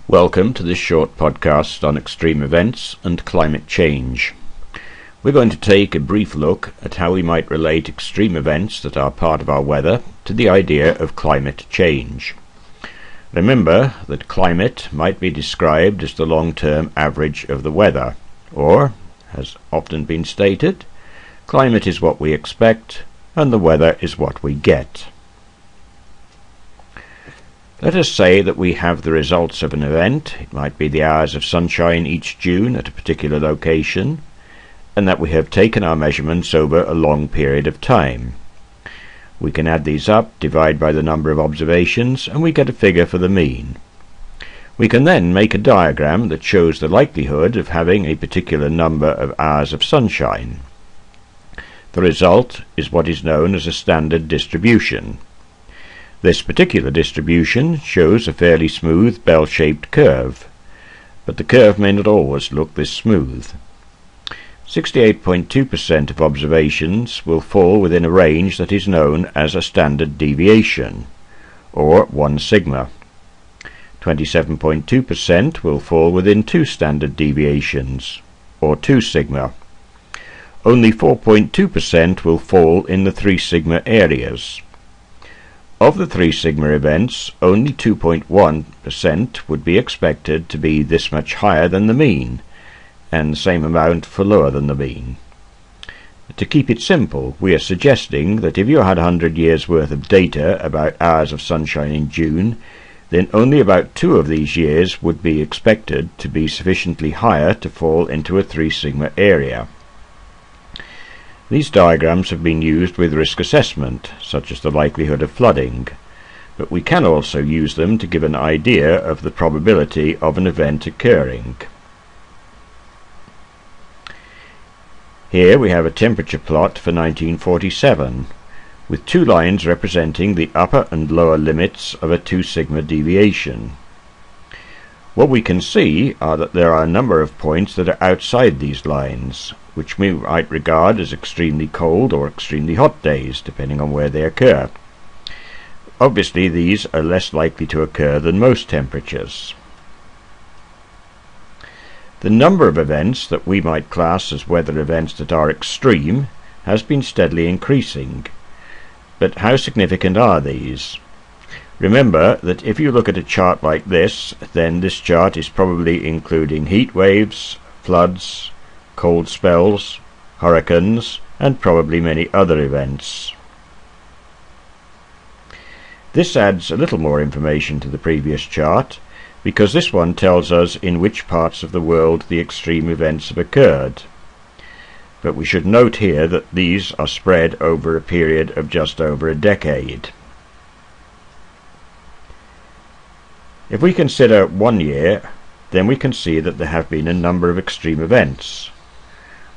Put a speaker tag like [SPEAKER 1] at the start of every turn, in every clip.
[SPEAKER 1] Welcome to this short podcast on extreme events and climate change. We're going to take a brief look at how we might relate extreme events that are part of our weather to the idea of climate change. Remember that climate might be described as the long-term average of the weather, or, as often been stated, climate is what we expect and the weather is what we get. Let us say that we have the results of an event, it might be the hours of sunshine each June at a particular location, and that we have taken our measurements over a long period of time. We can add these up, divide by the number of observations, and we get a figure for the mean. We can then make a diagram that shows the likelihood of having a particular number of hours of sunshine. The result is what is known as a standard distribution. This particular distribution shows a fairly smooth bell-shaped curve, but the curve may not always look this smooth. 68.2% of observations will fall within a range that is known as a standard deviation, or 1 sigma. 27.2% will fall within 2 standard deviations, or 2 sigma. Only 4.2% will fall in the 3 sigma areas. Of the 3 sigma events, only 2.1% would be expected to be this much higher than the mean, and the same amount for lower than the mean. To keep it simple, we are suggesting that if you had 100 years' worth of data about hours of sunshine in June, then only about 2 of these years would be expected to be sufficiently higher to fall into a 3 sigma area. These diagrams have been used with risk assessment, such as the likelihood of flooding, but we can also use them to give an idea of the probability of an event occurring. Here we have a temperature plot for 1947, with 2 lines representing the upper and lower limits of a 2 sigma deviation. What we can see are that there are a number of points that are outside these lines, which we might regard as extremely cold or extremely hot days, depending on where they occur. Obviously, these are less likely to occur than most temperatures. The number of events that we might class as weather events that are extreme has been steadily increasing. But how significant are these? Remember that if you look at a chart like this, then this chart is probably including heat waves, floods, cold spells, hurricanes, and probably many other events. This adds a little more information to the previous chart, because this one tells us in which parts of the world the extreme events have occurred. But we should note here that these are spread over a period of just over a decade. If we consider 1 year, then we can see that there have been a number of extreme events.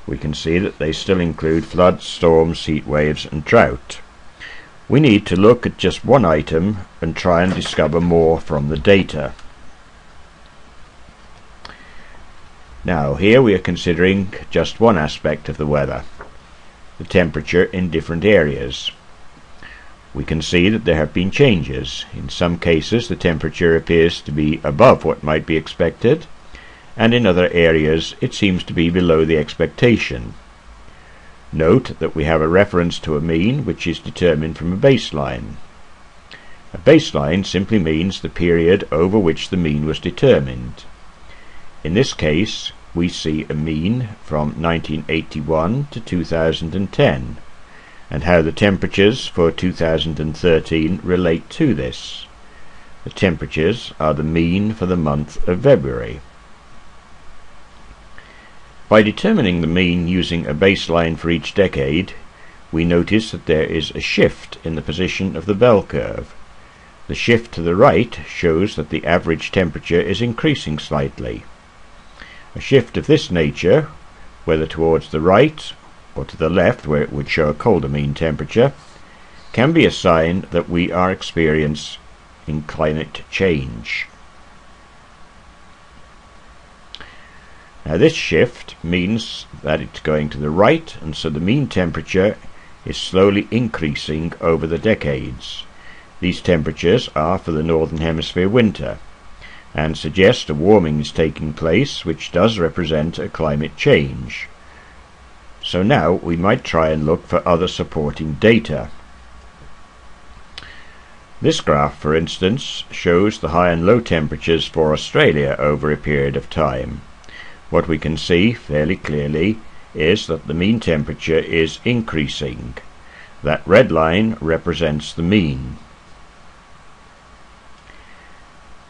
[SPEAKER 1] We can see that they still include floods, storms, heat waves and drought. We need to look at just one item and try and discover more from the data. Now here we are considering just one aspect of the weather, the temperature in different areas. We can see that there have been changes. In some cases the temperature appears to be above what might be expected, and in other areas it seems to be below the expectation. Note that we have a reference to a mean which is determined from a baseline. A baseline simply means the period over which the mean was determined. In this case we see a mean from 1981 to 2010, and how the temperatures for 2013 relate to this. The temperatures are the mean for the month of February. By determining the mean using a baseline for each decade, we notice that there is a shift in the position of the bell curve. The shift to the right shows that the average temperature is increasing slightly. A shift of this nature, whether towards the right or to the left where it would show a colder mean temperature, can be a sign that we are experiencing climate change. Now this shift means that it's going to the right, and so the mean temperature is slowly increasing over the decades. These temperatures are for the Northern Hemisphere winter. and suggest a warming is taking place, which does represent a climate change. So now we might try and look for other supporting data. This graph, for instance, shows the high and low temperatures for Australia over a period of time. What we can see fairly clearly is that the mean temperature is increasing. That red line represents the mean.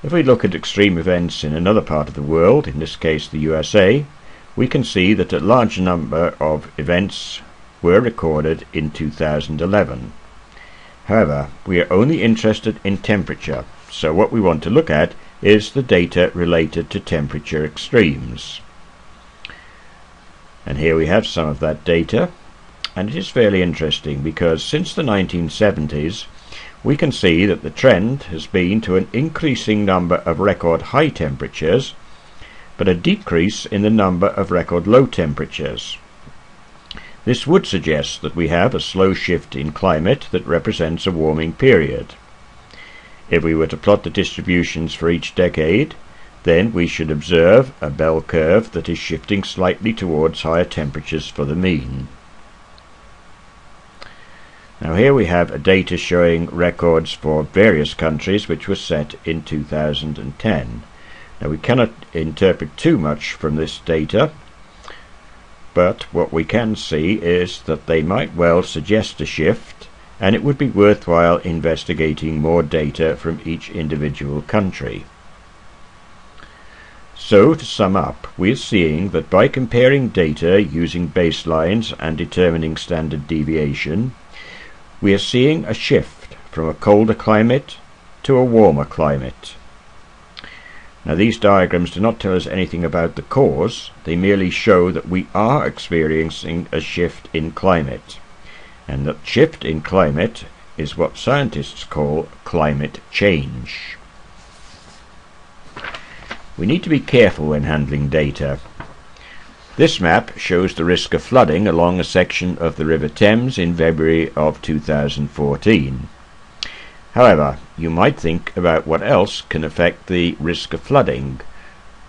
[SPEAKER 1] If we look at extreme events in another part of the world, in this case the USA, we can see that a large number of events were recorded in 2011. However, we are only interested in temperature, so what we want to look at is the data related to temperature extremes. And here we have some of that data, and it is fairly interesting because since the 1970s we can see that the trend has been to an increasing number of record high temperatures, but a decrease in the number of record low temperatures. This would suggest that we have a slow shift in climate that represents a warming period. If we were to plot the distributions for each decade, then we should observe a bell curve that is shifting slightly towards higher temperatures for the mean. Now here we have data showing records for various countries which were set in 2010. Now we cannot interpret too much from this data, but what we can see is that they might well suggest a shift, and it would be worthwhile investigating more data from each individual country. So, to sum up, we are seeing that by comparing data using baselines and determining standard deviation, we are seeing a shift from a colder climate to a warmer climate. Now these diagrams do not tell us anything about the cause, they merely show that we are experiencing a shift in climate, and that shift in climate is what scientists call climate change. We need to be careful when handling data. This map shows the risk of flooding along a section of the River Thames in February of 2014. However, you might think about what else can affect the risk of flooding.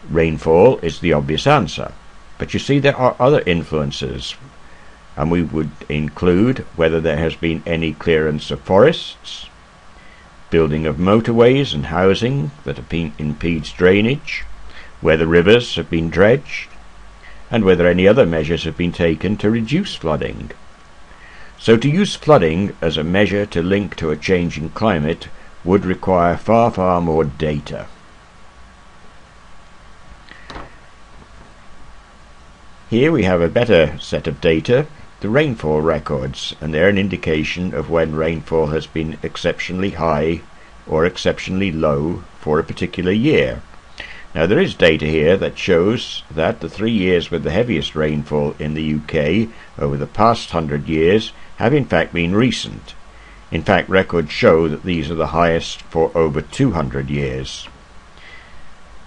[SPEAKER 1] Rainfall is the obvious answer, but you see there are other influences, and we would include whether there has been any clearance of forests, building of motorways and housing that impedes drainage, whether rivers have been dredged, and whether any other measures have been taken to reduce flooding. So to use flooding as a measure to link to a changing climate would require far more data. Here we have a better set of data, the rainfall records, and they're an indication of when rainfall has been exceptionally high or exceptionally low for a particular year. Now there is data here that shows that the 3 years with the heaviest rainfall in the UK over the past 100 years have in fact been recent. In fact, records show that these are the highest for over 200 years.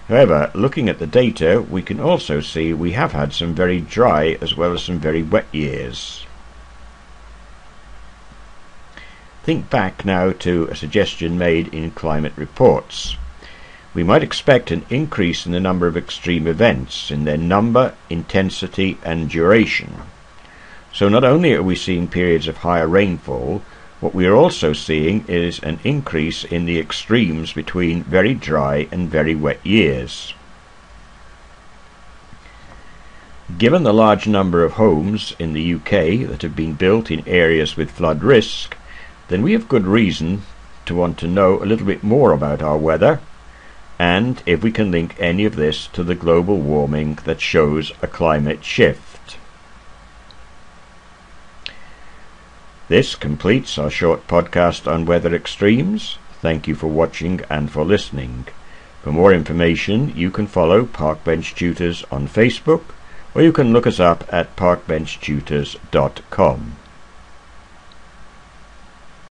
[SPEAKER 1] However, looking at the data, we can also see we have had some very dry as well as some very wet years. Think back now to a suggestion made in climate reports. We might expect an increase in the number of extreme events in their number, intensity and duration. So not only are we seeing periods of higher rainfall, what we are also seeing is an increase in the extremes between very dry and very wet years. Given the large number of homes in the UK that have been built in areas with flood risk, then we have good reason to want to know a little bit more about our weather, and if we can link any of this to the global warming that shows a climate shift. This completes our short podcast on weather extremes. Thank you for watching and for listening. For more information, you can follow Parkbench Tutors on Facebook, or you can look us up at parkbenchtutors.com.